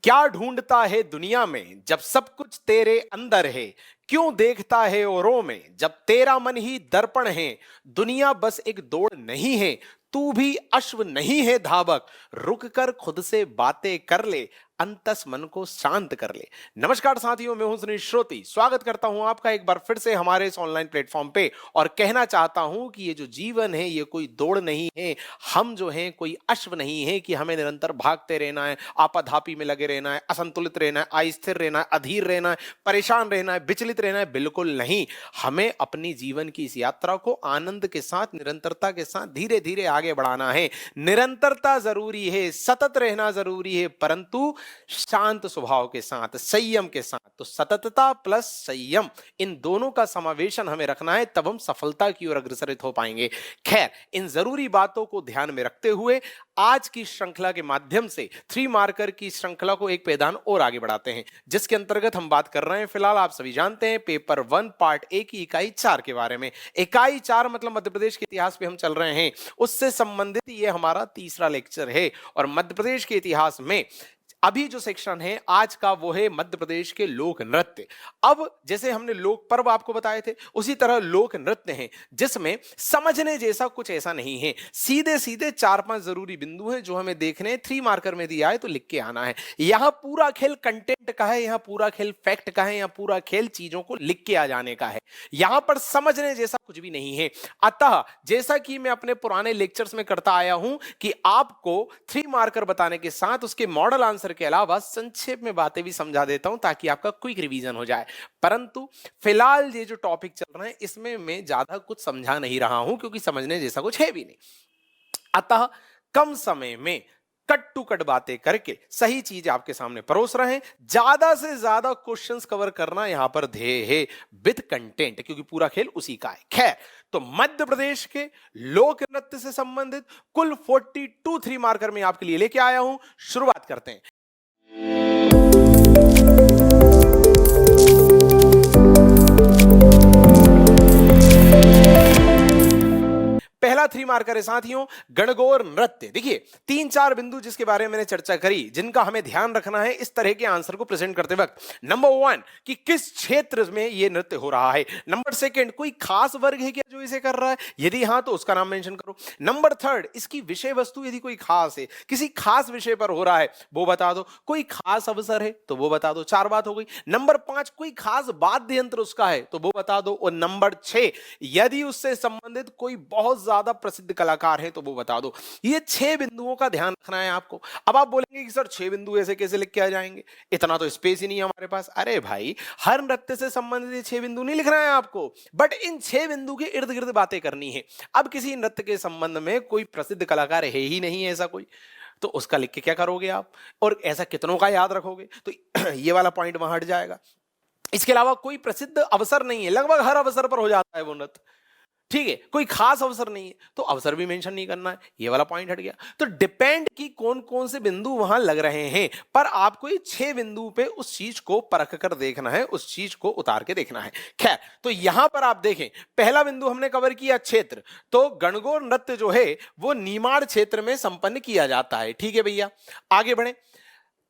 क्या ढूंढता है दुनिया में जब सब कुछ तेरे अंदर है? क्यों देखता है औरों में जब तेरा मन ही दर्पण है? दुनिया बस एक दौड़ नहीं है, तू भी अश्व नहीं है धावक। रुक कर खुद से बातें कर ले, अंतस मन को शांत कर ले। नमस्कार साथियों, मैं हूं सुनील श्रोती। स्वागत करता हूं आपका एक बार फिर से हमारे इस ऑनलाइन प्लेटफॉर्म पे, और कहना चाहता हूं कि ये जो जीवन है ये कोई दौड़ नहीं है। हम जो हैं कोई अश्व नहीं है कि हमें निरंतर भागते रहना है, आपाधापी में लगे रहना है, असंतुलित रहना है, अस्थिर रहना है, अधीर रहना है, परेशान रहना है, विचलित रहना है। बिल्कुल नहीं। हमें अपनी जीवन की इस यात्रा को आनंद के साथ, निरंतरता के साथ धीरे धीरे आगे बढ़ाना है। निरंतरता जरूरी है, सतत रहना जरूरी है, परंतु शांत स्वभाव के साथ, संयम के साथ। तो सततता प्लस संयम, इन दोनों का समावेशन हमें रखना है, तब हम सफलता की ओर अग्रसरित हो पाएंगे। खैर, इन जरूरी बातों को ध्यान में रखते हुए आज की श्रृंखला के माध्यम से 3 मार्कर की श्रृंखला को एक पैदान और आगे बढ़ाते हैं, जिसके अंतर्गत हम बात कर रहे हैं, फिलहाल आप सभी जानते हैं, पेपर 1 पार्ट ए की इकाई 4 के बारे में। इकाई 4 मतलब मध्य प्रदेश के इतिहास पे हम चल रहे हैं, उससे संबंधित ये हमारा तीसरा लेक्चर है। और मध्य प्रदेश के इतिहास में अभी जो सेक्शन है आज का, वो है मध्य प्रदेश के लोक नृत्य। अब जैसे हमने लोक पर्व आपको बताए थे, उसी तरह लोक नृत्य हैं, जिसमें समझने जैसा कुछ ऐसा नहीं है। सीधे सीधे 4-5 जरूरी बिंदु हैं जो हमें देखने हैं। 3 मार्कर में दिया है तो लिख के आना है। यहां पूरा खेल कंटेंट का है, यहां पूरा खेल फैक्ट का है, यहां पूरा खेल चीजों को लिख के आ जाने का है। यहां पर समझने जैसा कुछ भी नहीं है। अतः जैसा कि मैं अपने पुराने लेक्चर्स में करता आया हूं कि आपको 3 मार्कर बताने के साथ उसके मॉडल आंसर के अलावा संक्षेप में बातें भी समझा देता हूं, ताकि आपका क्विक रिवीजन हो जाए। परंतु फिलहाल ये जो टॉपिक चल रहा है, इसमें मैं ज्यादा कुछ समझा नहीं रहा हूं, क्योंकि समझने जैसा कुछ है भी नहीं। अतः कम समय में कट टू कट बातें करके सही चीज आपके सामने परोस रहे हैं। ज्यादा से ज्यादा क्वेश्चंस कवर करना यहां पर ध्येय है, विद कंटेंट, क्योंकि पूरा खेल उसी का है। खैर, तो मध्य प्रदेश के लोक नृत्य से संबंधित कुल 42 3 मार्कर में आपके लिए लेके आया हूं। शुरुआत करते हैं। पहला 3 मार्कर है साथियों, गणगौर नृत्य। देखिए 3-4 बिंदु जिसके बारे में मैंने चर्चा करी, जिनका हमें ध्यान रखना है इस तरह के आंसर को प्रेजेंट करते वक्त। नंबर 1 कि किस क्षेत्र में यह नृत्य हो रहा है। नंबर 2 कोई खास वर्ग है क्या जो इसे कर रहा है, यदि हां तो उसका नाम मेंशन करो। नंबर 3 इसकी विषय वस्तु यदि कोई खास है, किसी खास विषय पर हो रहा है, वो बता दो। कोई खास अवसर है तो वो बता दो। 4 बात हो गई। नंबर 5 कोई खास वाद्य यंत्र उसका है तो वो बता दो। और नंबर 6 यदि उससे संबंधित कोई बहुत ज्यादा प्रसिद्ध कलाकार है तो वो बता दो। ये 6 बिंदुओं का ध्यान रखना है आपको। अब आप बोलेंगे कि सर 6 बिंदु ऐसे कैसे लिख के आ जाएंगे, इतना तो स्पेस ही नहीं है हमारे पास। अरे भाई, हर नृत्य से संबंधित ये 6 बिंदु नहीं लिखना है आपको, बट इन 6 बिंदु के इर्द गिर्द बातें करनी है। अब किसी नृत्य के संबंध में कोई प्रसिद्ध कलाकार है ही नहीं है ऐसा कोई, तो उसका लिख के क्या करोगे आप, और ऐसा कितनों का याद रखोगे, तो ये वाला पॉइंट वहां हट जाएगा। इसके अलावा कोई प्रसिद्ध अवसर नहीं है, लगभग हर अवसर पर हो जाता है वो नृत्य, ठीक है। कोई खास अवसर नहीं है तो अवसर भी मेंशन नहीं करना है, ये वाला पॉइंट हट गया। तो डिपेंड कि कौन कौन से बिंदु वहां लग रहे हैं, पर आपको ये 6 बिंदु पे उस चीज को परख कर देखना है, उस चीज को उतार के देखना है। खैर, तो यहां पर आप देखें, पहला बिंदु हमने कवर किया क्षेत्र। तो गणगौर नृत्य जो है वो नीमाड़ क्षेत्र में संपन्न किया जाता है। ठीक है भैया, आगे बढ़े।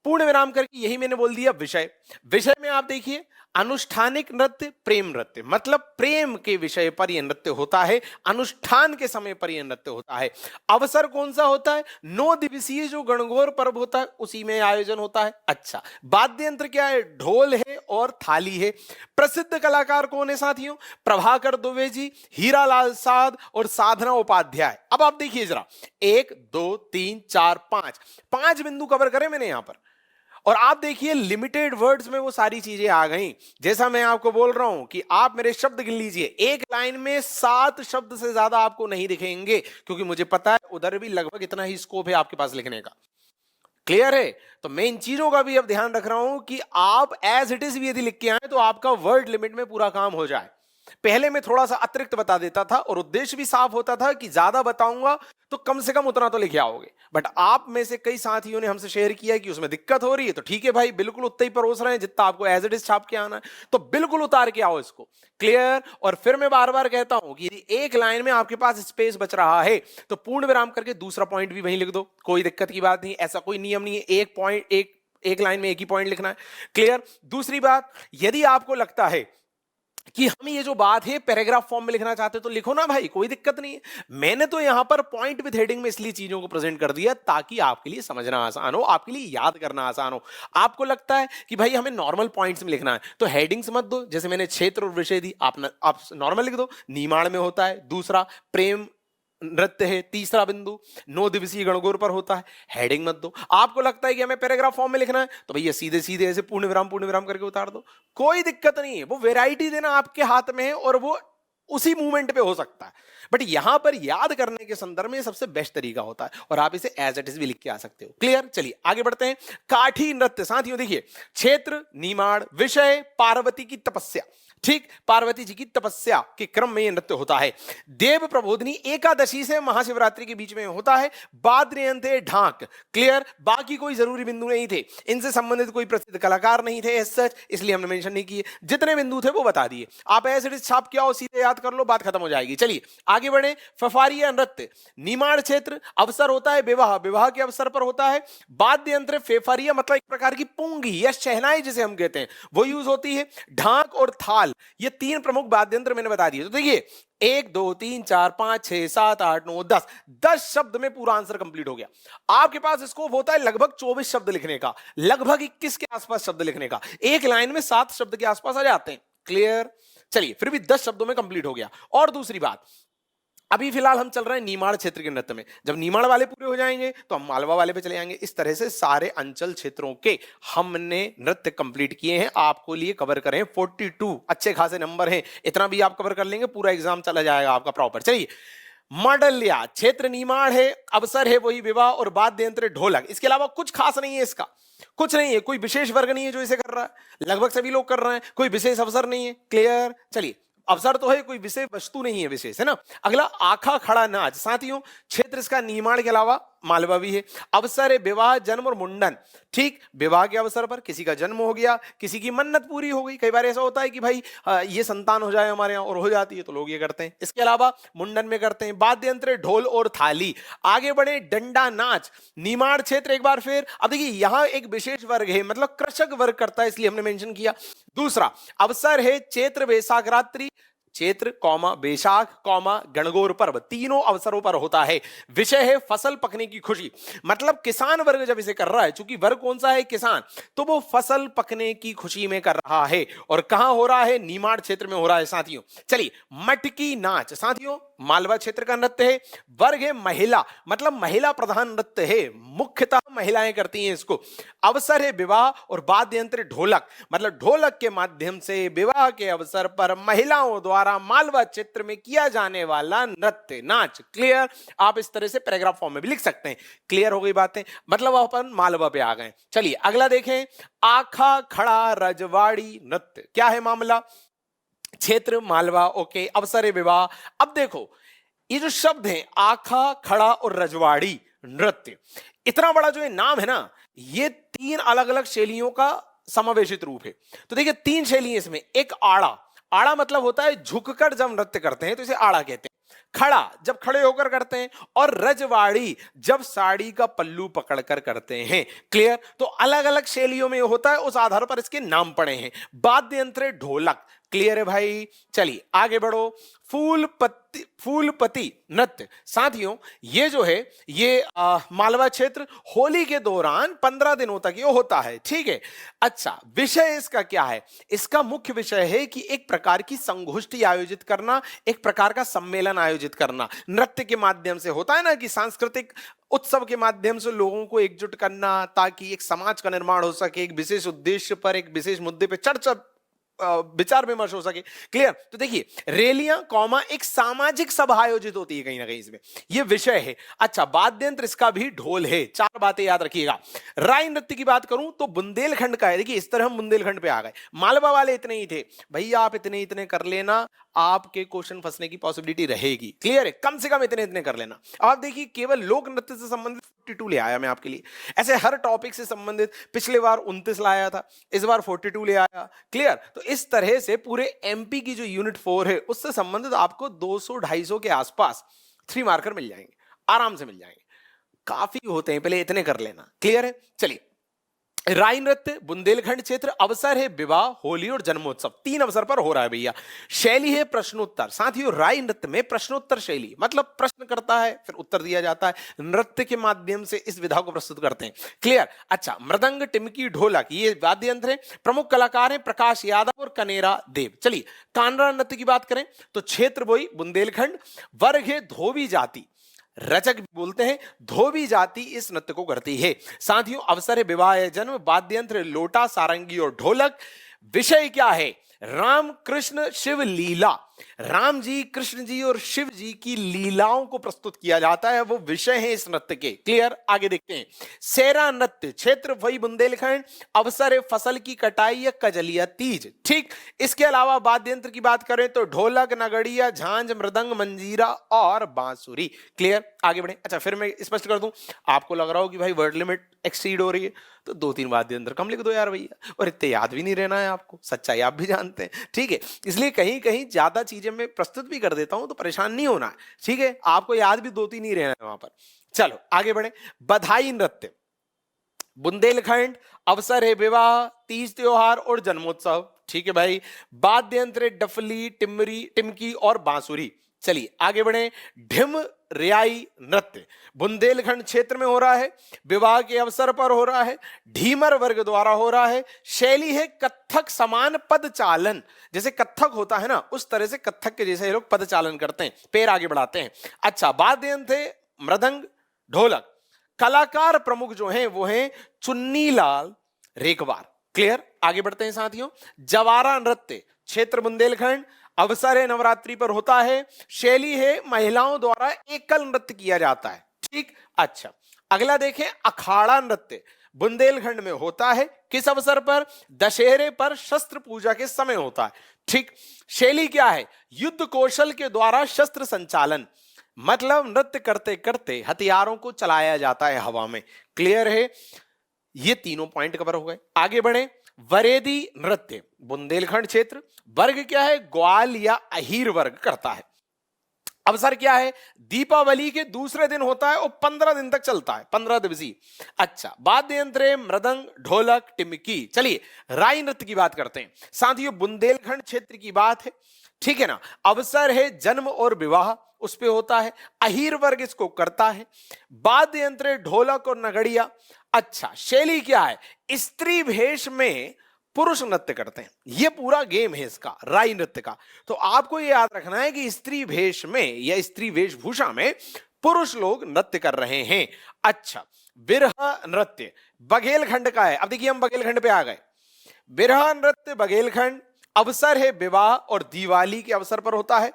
पूर्ण विराम करके यही मैंने बोल दिया विषय। विषय में आप देखिए, अनुष्ठानिक नृत्य, प्रेम नृत्य, मतलब प्रेम के विषय पर यह नृत्य होता है, अनुष्ठान के समय पर यह नृत्य होता है। अवसर कौन सा होता है, 9 दिवसीय जो गणगौर पर्व होता है उसी में आयोजन होता है। अच्छा, वाद्य यंत्र क्या है, ढोल है और थाली है। प्रसिद्ध कलाकार कौन है साथियों, प्रभाकर दुबे जी, हीरालाल साध और साधना उपाध्याय। अब आप देखिए जरा, 1 2 3 4 5 बिंदु कवर करें मैंने यहां पर, और आप देखिए लिमिटेड वर्ड्स में वो सारी चीजें आ गई। जैसा मैं आपको बोल रहा हूं कि आप मेरे शब्द गिन लीजिए, एक लाइन में 7 शब्द से ज्यादा आपको नहीं दिखेंगे, क्योंकि मुझे पता है उधर भी लगभग इतना ही स्कोप है आपके पास लिखने का। क्लियर है? तो मैं इन चीजों का भी अब ध्यान रख रहा हूं कि आप एज इट इज भी यदि लिख के आए तो आपका वर्ड लिमिट में पूरा काम हो जाए। पहले मैं थोड़ा सा अतिरिक्त बता देता था और उद्देश्य भी साफ होता था कि ज्यादा बताऊंगा तो कम से कम उतना तो लिख आओगे, बट आप में से कई साथियों ने हमसे शेयर किया कि उसमें दिक्कत हो रही है। तो ठीक है भाई, बिल्कुल उतना ही परोस रहे हैं जितना आपको एज इट इज छाप के आना है, तो बिल्कुल उतार के आओ इसको। क्लियर? और फिर मैं बार बार कहता हूं कि यदि एक लाइन में आपके पास स्पेस बच रहा है तो पूर्ण विराम करके दूसरा पॉइंट भी वहीं लिख दो, कोई दिक्कत की बात नहीं। ऐसा कोई नियम नहीं है एक पॉइंट एक एक लाइन में एक ही पॉइंट लिखना है। क्लियर? दूसरी बात, यदि आपको लगता है कि हम ये जो बात है पैराग्राफ फॉर्म में लिखना चाहते तो लिखो ना भाई, कोई दिक्कत नहीं है। मैंने तो यहां पर पॉइंट विद हेडिंग में इसलिए चीजों को प्रेजेंट कर दिया ताकि आपके लिए समझना आसान हो, आपके लिए याद करना आसान हो। आपको लगता है कि भाई हमें नॉर्मल पॉइंट्स में लिखना है तो हेडिंग्स मत दो, जैसे मैंने क्षेत्र और विषय दी, आप नॉर्मल लिख दो। निमाड़ में होता है, दूसरा प्रेम नृत्य है, तीसरा बिंदु 9 दिवसीय गणगौर पर होता है, हेडिंग मत दो। आपको लगता है कि हमें पैराग्राफ फॉर्म में लिखना है तो भैया सीधे सीधे ऐसे पूर्ण विराम करके उतार दो, कोई दिक्कत नहीं है। वो वैरायटी देना आपके हाथ में है और वो उसी मूवमेंट पे हो सकता है, बट यहां पर याद करने के संदर्भ में सबसे बेस्ट तरीका होता है और आप इसे एज इट इज भी लिख के आ सकते हो। क्लियर? चलिए आगे बढ़ते हैं। काठी नृत्य, साथियों देखिए, क्षेत्र निमाड़, विषय पार्वती की तपस्या। ठीक, पार्वती जी की तपस्या के क्रम में यह नृत्य होता है। देव प्रबोधनी एकादशी से महाशिवरात्रि के बीच में होता है। बाद्रयंते ढाक। क्लियर? बाकी कोई जरूरी बिंदु नहीं थे, इनसे संबंधित कोई प्रसिद्ध कलाकार नहीं थे एज सच, इसलिए हमने मेंशन नहीं किए। जितने बिंदु थे वो बता दिए, आप ऐसे छाप के आओ, सीधे याद कर लो, बात खत्म हो जाएगी। चलिए आगे बढ़े। फफारिया नृत्य, निमाड़ क्षेत्र, अवसर होता है विवाह, विवाह के अवसर पर होता है। वाद्य यंत्र फेफारिया मतलब एक प्रकार की पुंगी या शहनाई जिसे हम कहते हैं, वो यूज होती है। ढाक और थाल, ये तीन प्रमुख वाद्य यंत्र मैंने बता दिए। तो देखिए 1 2 3 4 5 6 7 8 9 10 शब्द में पूरा आंसर कंप्लीट हो गया। आपके पास स्कोप होता है लगभग 24 शब्द लिखने का, लगभग 21 के आसपास शब्द लिखने का। एक लाइन में 7 शब्द के आसपास आ जाते हैं। क्लियर? चलिए, फिर भी 10 शब्दों में कंप्लीट हो गया। और दूसरी बात, अभी फिलहाल हम चल रहे हैं निमाड़ क्षेत्र के नृत्य में, जब निमाड़ वाले पूरे हो जाएंगे तो हम मालवा वाले पे चले जाएंगे। इस तरह से सारे अंचल क्षेत्रों के हमने नृत्य कंप्लीट किए हैं, आपको लिए कवर करें 42 अच्छे खासे नंबर हैं। इतना भी आप कवर कर लेंगे, पूरा एग्जाम चला जाएगा आपका प्रॉपर। चलिए, मडलिया क्षेत्र निमाड़ है, अवसर है वही विवाह और वाद्य यंत्र ढोलक। इसके अलावा कुछ खास नहीं है, इसका कुछ नहीं है, कोई विशेष वर्ग नहीं है जो इसे कर रहा है, लगभग सभी लोग कर रहे हैं, कोई विशेष अवसर नहीं है। क्लियर? चलिए, अवसर तो है, कोई विषय वस्तु नहीं है विशेष, है ना। अगला आखा खड़ा नाच, साथियों क्षेत्र इसका निमाड़ के अलावा मालवा भी है। अवसर है विवाह जन्म और मुंडन। ठीक, विवाह के अवसर पर किसी का जन्म हो गया, किसी की मन्नत पूरी हो गई। कई बार ऐसा होता है कि भाई ये संतान हो जाए हमारे यहाँ, और हो जाती है तो लोग ये करते हैं। इसके अलावा मुंडन में करते हैं। वाद्य यंत्र ढोल और थाली। आगे बढ़े, डंडा नाच, निमाड़ क्षेत्र। एक बार फिर, अब देखिए यहां एक विशेष वर्ग है, मतलब कृषक वर्ग करता है, इसलिए हमने मेंशन किया। दूसरा अवसर है चैत्र वैशाख रात्रि, चैत्र कौमा वैशाख कौमा गणगौर पर्व, तीनों अवसरों पर होता है। विषय है फसल पकने की खुशी, मतलब किसान वर्ग जब इसे कर रहा है, चूंकि वर्ग कौन सा है, किसान, तो वो फसल पकने की खुशी में कर रहा है। और कहां हो रहा है? निमाड़ क्षेत्र में हो रहा है साथियों। चलिए, मटकी नाच, साथियों मालवा क्षेत्र का नृत्य है। वर्ग है महिला, मतलब महिला प्रधान नृत्य है, मुख्यतः महिलाएं करती हैं इसको। अवसर है विवाह और वाद्य यंत्र ढोलक, मतलब ढोलक के माध्यम से विवाह के अवसर पर महिलाओं द्वारा मालवा क्षेत्र में किया जाने वाला नृत्य नाच। क्लियर? आप इस तरह से पैराग्राफ फॉर्म में भी लिख सकते हैं। क्लियर हो गई बातें? मतलब अपन मालवा पे आ गए। चलिए अगला देखें, आखा खड़ा रजवाड़ी नृत्य। क्या है मामला? क्षेत्र मालवा, ओके, अवसर है विवाह। अब देखो ये जो शब्द है आखा खड़ा और रजवाड़ी नृत्य, इतना बड़ा जो ये नाम है ना, ये 3 अलग अलग शैलियों का समावेशित रूप है। तो देखिए 3 शैली है इसमें। एक आड़ा, आड़ा मतलब होता है झुककर जब नृत्य करते हैं तो इसे आड़ा कहते हैं। खड़ा जब खड़े होकर करते हैं, और रजवाड़ी जब साड़ी का पल्लू पकड़कर करते हैं। क्लियर? तो अलग अलग शैलियों में होता है, उस आधार पर इसके नाम पड़े हैं। वाद्य यंत्र ढोलक। क्लियर है भाई? चलिए आगे बढ़ो। फूलपति नृत्य, साथियों ये जो है ये मालवा क्षेत्र होली के दौरान 15 दिनों तक ये होता है। ठीक है, अच्छा विषय इसका क्या है? इसका मुख्य विषय है कि एक प्रकार की संगोष्ठी आयोजित करना, एक प्रकार का सम्मेलन आयोजित करना। नृत्य के माध्यम से होता है ना कि सांस्कृतिक उत्सव के माध्यम से लोगों को एकजुट करना, ताकि एक समाज का निर्माण हो सके, एक विशेष उद्देश्य पर, एक विशेष मुद्दे पर चर्चा विचार विमर्श हो सके। क्लियर? तो देखिए रैलियां कौमा एक सामाजिक सभा आयोजित होती है कहीं ना कहीं, इसमें ये विषय है। अच्छा वाद्य यंत्र इसका भी ढोल है। 4 बातें याद रखिएगा। राय नृत्य की बात करूं तो बुंदेलखंड का है। देखिए इस तरह हम बुंदेलखंड पे आ गए। मालवा वाले इतने ही थे भैया, आप इतने इतने कर लेना, आपके क्वेश्चन फंसने की पॉसिबिलिटी रहेगी। क्लियर है? कम से कम इतने इतने कर लेना। अब आप देखिए केवल लोक नृत्य से संबंधित 42 ले आया मैं आपके लिए। ऐसे हर टॉपिक से संबंधित पिछले बार 29 लाया था, इस बार 42 ले आया। क्लियर? तो इस तरह से पूरे एमपी की जो यूनिट 4 है उससे संबंधित आपको 200-250 के आसपास 3 मार्कर मिल जाएंगे, आराम से मिल जाएंगे। काफी होते हैं, पहले इतने कर लेना। क्लियर है? चलिए राई नृत्य बुंदेलखंड क्षेत्र, अवसर है विवाह, होली और जन्मोत्सव, 3 अवसर पर हो रहा है भैया। शैली है प्रश्नोत्तर। साथियों राई नृत्य में प्रश्नोत्तर शैली, मतलब प्रश्न करता है फिर उत्तर दिया जाता है, नृत्य के माध्यम से इस विधा को प्रस्तुत करते हैं। क्लियर? अच्छा, मृदंग, टिमकी, ढोलक ये वाद्य यंत्र है। प्रमुख कलाकार हैं प्रकाश यादव और कनेरा देव। चलिए कानड़ा नृत्य की बात करें तो क्षेत्र वही बुंदेलखंड, वर्ग है धोबी जाति, रचक भी बोलते हैं, धोबी जाति इस नृत्य को करती है। साथियों अवसर है विवाह या जन्म, वाद्य यंत्र लोटा, सारंगी और ढोलक। विषय क्या है? राम कृष्ण शिव लीला, राम जी, कृष्ण जी और शिव जी की लीलाओं को प्रस्तुत किया जाता है, वो विषय है इस नृत्य के। क्लियर? आगे देखते हैं। सेरा नृत्य क्षेत्र वही बुंदेलखंड, अवसर है फसल की कटाई या कजलिया तीज। ठीक, इसके अलावा वाद्य यंत्र की बात करें तो ढोलक, नगड़िया, झांझ, मृदंग, मंजीरा और बांसुरी। क्लियर? आगे बढ़े। अच्छा फिर मैं स्पष्ट कर दूं, आपको लग रहा हो कि भाई वर्ड लिमिट एक्सीड हो रही है तो 2-3 वाद्य यंत्र कम लिख दो यार भैया, और इतने याद भी नहीं रहना है आपको, सच्चाई आप भी जानते हैं। ठीक है, इसलिए कहीं कहीं ज्यादा चीजें मैं प्रस्तुत भी कर देता हूं तो परेशान नहीं होना है। ठीक है, आपको याद भी 2-3 ही रहना है वहां पर। चलो आगे बढ़े। बधाई नृत्य बुंदेलखंड, अवसर है विवाह, तीज त्योहार और जन्मोत्सव। ठीक है भाई। वाद्य यंत्र डफली, टिमरी, टिमकी और बांसुरी। चलिए आगे बढ़े। ढिम रियाई नृत्य बुंदेलखंड क्षेत्र में हो रहा है, विवाह के अवसर पर हो रहा है, ढीमर वर्ग द्वारा हो रहा है। शैली है कत्थक समान पद चालन, जैसे कत्थक होता है ना उस तरह से कत्थक के जैसे ये लोग पद चालन करते हैं, पैर आगे बढ़ाते हैं। अच्छा, वाद्य यंत्र है मृदंग, ढोलक। कलाकार प्रमुख जो हैं वो हैं चुन्नीलाल रेखवार। क्लियर? आगे बढ़ते हैं साथियों। जवारा नृत्य क्षेत्र बुंदेलखंड, अवसर है नवरात्रि पर होता है, शैली है महिलाओं द्वारा एकल नृत्य किया जाता है। ठीक। अच्छा अगला देखें, अखाड़ा नृत्य बुंदेलखंड में होता है, किस अवसर पर? दशहरे पर शस्त्र पूजा के समय होता है। ठीक। शैली क्या है? युद्ध कौशल के द्वारा शस्त्र संचालन, मतलब नृत्य करते करते हथियारों को चलाया जाता है हवा में। क्लियर है? ये तीनों पॉइंट कवर हो गए। आगे बढ़े। वरेदी नृत्य बुंदेलखंड क्षेत्र, वर्ग क्या है? ग्वाल या अहीर वर्ग करता है। अवसर क्या है? दीपावली के दूसरे दिन होता है और 15 दिन तक चलता है, 15 दिवसीय। अच्छा, वाद्य यंत्र मृदंग, ढोलक, टिमकी। चलिए राई नृत्य की बात करते हैं साथियों, बुंदेलखंड क्षेत्र की बात है। ठीक है ना? अवसर है जन्म और विवाह, उस पे होता है, अहीर वर्ग इसको करता है। वाद्य यंत्र ढोलक और नगड़िया। अच्छा, शैली क्या है? स्त्री भेष में पुरुष नृत्य करते हैं, ये पूरा गेम है इसका, राई नृत्य का। तो आपको ये याद रखना है कि स्त्री भेष में या स्त्री वेशभूषा में पुरुष लोग नृत्य कर रहे हैं। अच्छा, बिरहा नृत्य बघेलखंड का है। अब देखिए हम बघेलखंड पे आ गए। बिरहा नृत्य बघेलखंड, अवसर है विवाह और दिवाली के अवसर पर होता है,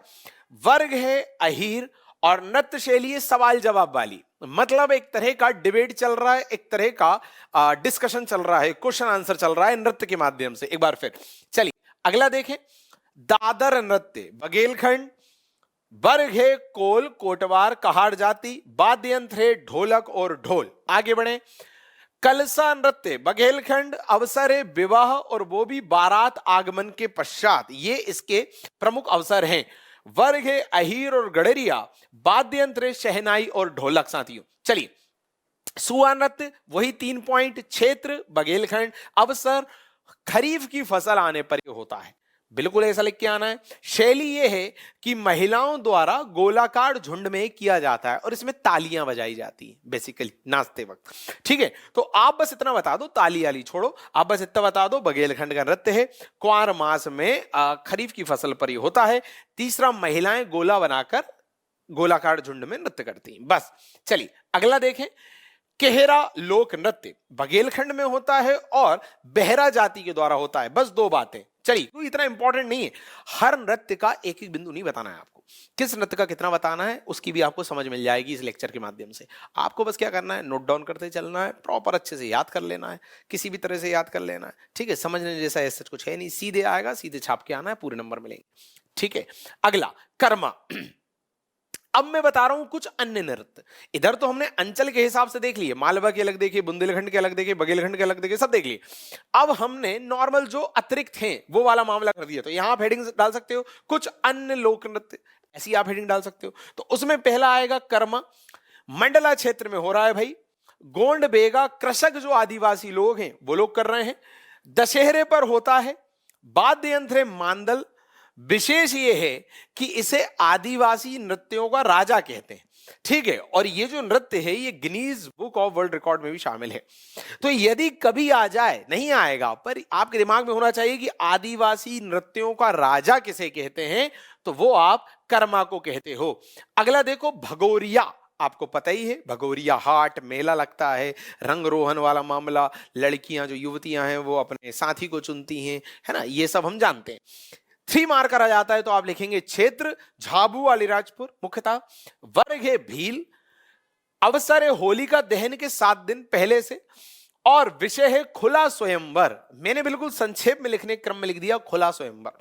वर्ग है अहीर और नृत्य शैली है सवाल जवाब वाली, मतलब एक तरह का डिबेट चल रहा है, एक तरह का डिस्कशन चल रहा है, क्वेश्चन आंसर चल रहा है नृत्य के माध्यम से। एक बार फिर चलिए अगला देखें। दादर नृत्य बघेलखंड, वर्ग है कोल, कोटवार, कहाड़ जाति, वाद्य यंत्र है ढोलक और ढोल। आगे बढ़े। कलसा नृत्य बघेलखंड, अवसर है विवाह और वो भी बारात आगमन के पश्चात, ये इसके प्रमुख अवसर हैं। वर्ग है अहीर और गड़रिया, वाद्य यंत्र शहनाई और ढोलक। साथियों चलिए, सुआ नृत्य वही 3 पॉइंट, क्षेत्र बघेलखंड, अवसर खरीफ की फसल आने पर ही होता है, बिल्कुल ऐसा लिख के आना है। शैली यह है कि महिलाओं द्वारा गोलाकार झुंड में किया जाता है और इसमें तालियां बजाई जाती हैं बेसिकली नाचते वक्त। ठीक है, तो आप बस इतना बता दो, ताली वाली छोड़ो, आप बस इतना बता दो बघेलखंड का नृत्य है, क्वार मास में खरीफ की फसल पर ही होता है। तीसरा, महिलाएं गोला बनाकर गोलाकार झुंड में नृत्य करती हैं। बस चलिए अगला देखें। केहरा लोक नृत्य बघेलखंड में होता है और बेहरा जाति के द्वारा होता है। बस 2 बातें। चलिए, तो इतना इंपॉर्टेंट नहीं है, हर नृत्य का एक एक बिंदु नहीं बताना है आपको, किस नृत्य का कितना बताना है उसकी भी आपको समझ मिल जाएगी इस लेक्चर के माध्यम से। आपको बस क्या करना है, नोट डाउन करते चलना है, प्रॉपर अच्छे से याद कर लेना है, किसी भी तरह से याद कर लेना है। ठीक है, समझने जैसा ऐसा कुछ है नहीं, सीधे आएगा, सीधे छाप के आना है, पूरे नंबर मिलेंगे। ठीक है, अगला कर्मा। अब मैं बता रहा हूं कुछ अन्य नृत्य। इधर तो हमने अंचल के हिसाब से देख लिए, मालवा के अलग देखे, बुंदेलखंड के अलग देखे, बघेलखंड के अलग देखे, सब देख लिए। अब हमने नॉर्मल जो अतिरिक्त हैं वो वाला मामला कर दिया, तो यहां आप हेडिंग डाल सकते हो कुछ अन्य लोक नृत्य, ऐसी आप हेडिंग डाल सकते हो। तो उसमें पहला आएगा कर्मा, मंडला क्षेत्र में हो रहा है भाई, गोंड बेगा कृषक जो आदिवासी लोग हैं वो लोग कर रहे हैं। दशहरे पर होता है। वाद्य यंत्र मांदल। विशेष ये है कि इसे आदिवासी नृत्यों का राजा कहते हैं। ठीक है, और ये जो नृत्य है ये Guinness book of world record में भी शामिल है। तो यदि कभी आ जाए, नहीं आएगा, पर आपके दिमाग में होना चाहिए कि आदिवासी नृत्यों का राजा किसे कहते हैं, तो वो आप कर्मा को कहते हो। अगला देखो, भगोरिया। आपको पता ही है, भगोरिया हाट मेला लगता है, रंग रोहन वाला मामला, लड़कियां जो युवतियां हैं वो अपने साथी को चुनती हैं, है ना, ये सब हम जानते हैं। 3 मार्क करा जाता है तो आप लिखेंगे क्षेत्र झाबू अलीराजपुर मुख्यतः। वर्ग है भील। अवसर है होलिका दहन के 7 दिन पहले से। और विषय है खुला स्वयंवर। मैंने बिल्कुल संक्षेप में लिखने क्रम में लिख दिया खुला स्वयंवर।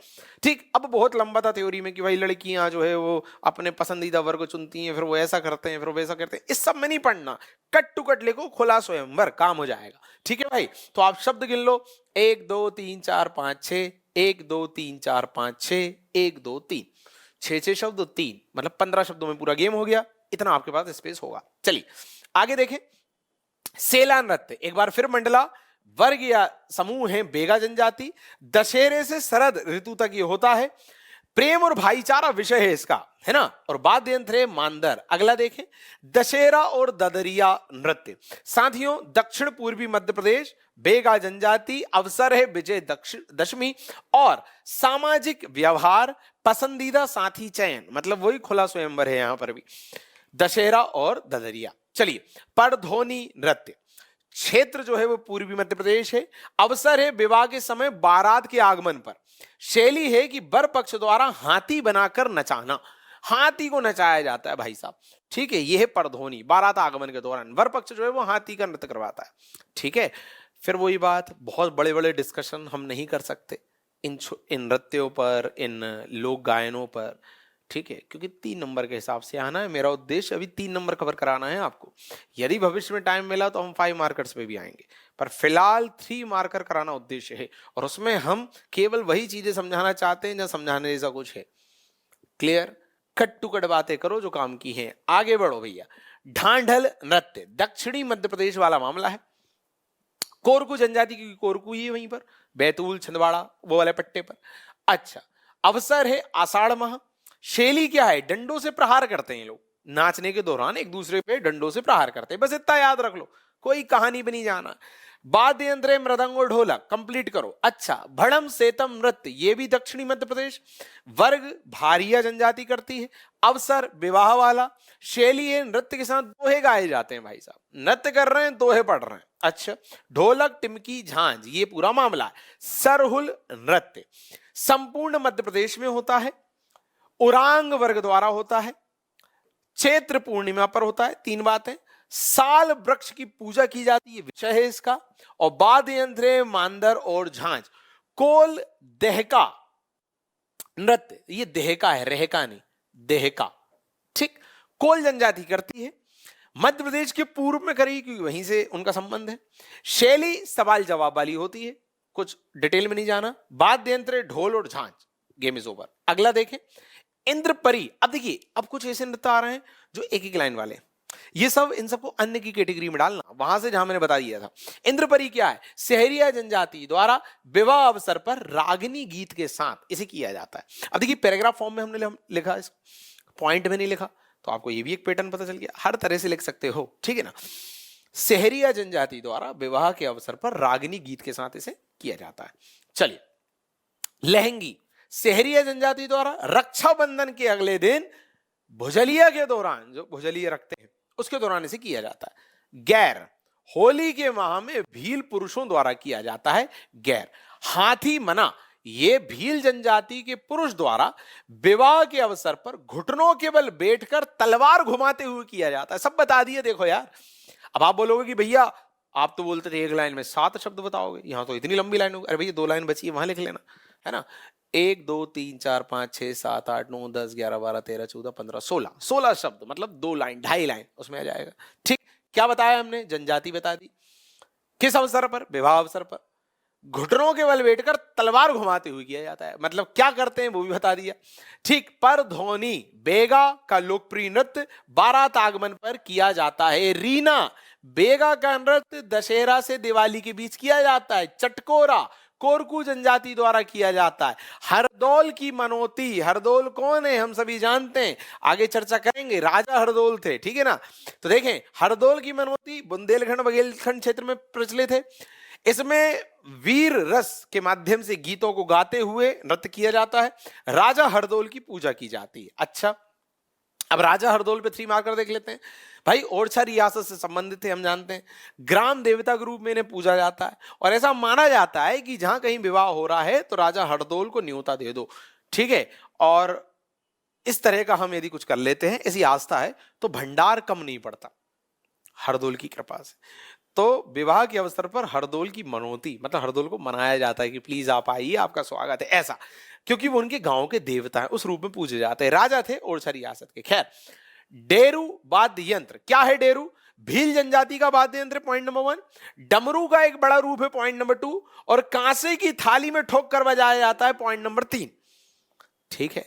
ठीक, अब बहुत लंबा था थ्योरी में कि भाई लड़कियां जो है वो अपने पसंदीदा वर्ग को चुनती हैं, फिर वो ऐसा करते हैं, फिर वो वैसा करते हैं, इस सब में नहीं पढ़ना। कट टू कट लिखो खुला स्वयंवर, काम हो जाएगा। ठीक है भाई, तो आप शब्द गिन लो, 1 2 3 4 5 6, 1 2 3 4 5 6, 1 2 3, 6 शब्द 3, मतलब 15 शब्दों में पूरा गेम हो गया। इतना आपके पास स्पेस होगा। चलिए आगे देखें। सेला नृत्य, एक बार फिर मंडला। वर्ग या समूह है बेगा जनजाति। दशहरे से शरद ऋतु तक ये होता है। प्रेम और भाईचारा विषय है इसका, है ना। और वाद्य यंत्र है मांदर। अगला देखें, दशहरा और ददरिया नृत्य। साथियों, दक्षिण पूर्वी मध्य प्रदेश, बेगा जनजाति। अवसर है विजय दशमी और सामाजिक व्यवहार, पसंदीदा साथी चयन, मतलब वही खुला स्वयंवर है यहां पर भी, दशहरा और ददरिया। चलिए, परधोनी नृत्य। क्षेत्र जो है वो पूर्वी मध्य प्रदेश है। अवसर है विवाह के समय बारात के आगमन पर। शैली है कि वर पक्ष द्वारा हाथी बनाकर नचाना, हाथी को नचाया जाता है भाई साहब। ठीक है, यह है परधोनी। बारात आगमन के दौरान वर पक्ष जो है वो हाथी का नृत्य करवाता है। ठीक है, फिर वही बात, बहुत बड़े बड़े डिस्कशन हम नहीं कर सकते इन नृत्यों पर, इन लोक गायनों पर। ठीक है, क्योंकि 3 नंबर के हिसाब से आना है। मेरा उद्देश्य अभी 3 नंबर कवर कराना है आपको। यदि भविष्य में टाइम मिला तो हम 5 मार्कर्स पे भी आएंगे, पर फिलहाल 3 मार्कर कराना उद्देश्य है। और उसमें हम केवल वही चीजें समझाना चाहते हैं जहां समझाने जैसा कुछ है। क्लियर, कट टू कट बातें करो जो काम की है। आगे बढ़ो भैया। ढांढल नृत्य, दक्षिणी मध्य प्रदेश वाला मामला है। कोरकू जनजाति की कोरकू ही है वहीं पर, बैतूल छिंदवाड़ा वो वाले पट्टे पर। अच्छा, अवसर है आषाढ़ माह। शैली क्या है, डंडों से प्रहार करते हैं लोग, नाचने के दौरान एक दूसरे पे डंडों से प्रहार करते हैं, बस इतना याद रख लो, कोई कहानी भी नहीं जाना। वाद्य यंत्र मृदंग और ढोलक, कंप्लीट करो। अच्छा, भड़म सेतम नृत्य, ये भी दक्षिणी मध्य प्रदेश। वर्ग भारिया जनजाति करती है। अवसर विवाह वाला। शैली है नृत्य के साथ दोहे गाए जाते हैं भाई साहब, नृत्य कर रहे हैं दोहे पढ़ रहे हैं। अच्छा, ढोलक टिमकी झांझ, ये पूरा मामला है। सरहुल नृत्य संपूर्ण मध्य प्रदेश में होता है। उरांग वर्ग द्वारा होता है। चैत्र पूर्णिमा पर होता है। 3 बातें। साल वृक्ष की पूजा की जाती है, विषय है इसका। और वाद्य यंत्र मांदर और झांझ। कोल देहका नृत्य, ये देहका है, रहका नहीं, देहका। ठीक, कोल जनजाति करती है। मध्य प्रदेश के पूर्व में करी क्योंकि वहीं से उनका संबंध है। शैली सवाल जवाब वाली होती है, कुछ डिटेल में नहीं जाना। वाद्य यंत्र ढोल और झांझ। Game is over. अगला देखें, इंद्रपरी। अब देखिए, अब कुछ ऐसे नृत्य आ रहे हैं जो एक एक लाइन वाले, ये सब इन सबको अन्य की कैटेगरी में डालना, वहां से जहां मैंने बता दिया था। इंद्रपरी क्या है, सहरिया जनजाति द्वारा विवाह अवसर पर रागिनी गीत के साथ इसे किया जाता है। अब देखिए, पैराग्राफ फॉर्म में हमने लिखा, इस पॉइंट में नहीं लिखा, तो आपको ये भी एक पैटर्न पता चल गया, हर तरह से लिख सकते हो। ठीक है ना। सहरिया जनजाति द्वारा विवाह के अवसर पर रागिनी गीत के साथ इसे किया जाता है। चलिए, लहंगी सहरिया जनजाति द्वारा रक्षाबंधन के अगले दिन भुजलिया के दौरान, जो भुजलिया रखते हैं उसके दौरान इसे किया जाता है। गैर होली के माह में भील पुरुषों द्वारा किया जाता है। गैर हाथी मना, ये भील जनजाति के पुरुष द्वारा विवाह के अवसर पर घुटनों के बल बैठकर तलवार घुमाते हुए किया जाता है। सब बता दिए। देखो यार, अब आप बोलोगे कि भैया आप तो बोलते थे एक लाइन में 7 शब्द बताओगे, यहां तो इतनी लंबी लाइन होगी। अरे भैया 2 लाइन बची है, वहां लिख लेना, है ना। 1 2 3 4 5 6 7 8 9 10 11 12 13 14 15 16 शब्द, मतलब 2 लाइन 2.5 लाइन उसमें आ जाएगा। ठीक, क्या बताया हमने, जनजाति बता दी। किस अवसर पर, विवाह अवसर पर घुटनों के बल बैठकर तलवार घुमाते हुए किया जाता है, मतलब क्या करते हैं वो भी बता दिया। ठीक, पर ध्वनि बेगा का लोकप्रिय नृत्य बारात आगमन पर किया जाता है। रीना बेगा का नृत्य दशहरा से दिवाली के बीच किया जाता है। चटकोरा कोरकू जनजाति द्वारा किया जाता है। हरदौल की मनोती, हरदौल कौन है हम सभी जानते हैं, आगे चर्चा करेंगे, राजा हरदौल थे, ठीक है ना। तो देखें, हरदौल की मनोती बुंदेलखंड बघेलखंड क्षेत्र में प्रचलित है। इसमें वीर रस के माध्यम से गीतों को गाते हुए नृत्य किया जाता है। राजा हरदौल की पूजा की जाती है। अच्छा, अब राजा हरदौल पे 3 मार्कर देख लेते हैं। भाई ओरछा रियासत से संबंधित थे, हम जानते हैं। ग्राम देवता के रूप में इन्हें पूजा जाता है और ऐसा माना जाता है कि जहां कहीं विवाह हो रहा है तो राजा हरदौल को न्योता दे दो, ठीक है। और इस तरह का हम यदि कुछ कर लेते हैं, ऐसी आस्था है, तो भंडार कम नहीं पड़ता हरदौल की कृपा से। तो विवाह के अवसर पर हरदौल की मनोती, मतलब हरदौल को मनाया जाता है कि प्लीज आप आइए, आपका स्वागत है, ऐसा, क्योंकि वो उनके गांव के देवता हैं, उस रूप में पूजे जाते हैं। राजा थे ओरछा रियासत के। खैर, डेरू वाद्य यंत्र क्या है? डेरू भील जनजाति का वाद्य यंत्र, पॉइंट नंबर 1। डमरू का एक बड़ा रूप है, पॉइंट नंबर 2। और कांसे की थाली में ठोक कर बजाया जाता है, पॉइंट नंबर 3। ठीक है,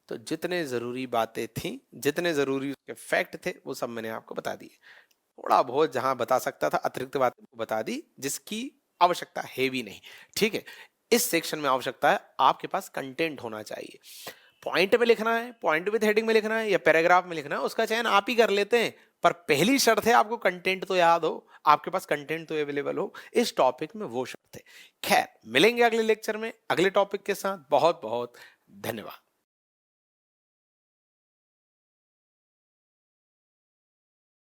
तो जितने जरूरी बातें थी, जितने जरूरी उसके फैक्ट थे, वो सब मैंने आपको बता दिए। थोड़ा बहुत जहां बता सकता था अतिरिक्त बातें बता दी, जिसकी आवश्यकता है भी नहीं, ठीक है। इस सेक्शन में आवश्यकता है आपके पास कंटेंट होना चाहिए। पॉइंट में लिखना है, पॉइंट विद हेडिंग में लिखना है या पैराग्राफ में लिखना है, उसका चयन आप ही कर लेते हैं, पर पहली शर्त है आपको कंटेंट तो याद हो, आपके पास कंटेंट तो अवेलेबल हो। इस टॉपिक में वो शर्त है। खैर, मिलेंगे अगले लेक्चर में अगले टॉपिक के साथ। बहुत बहुत धन्यवाद।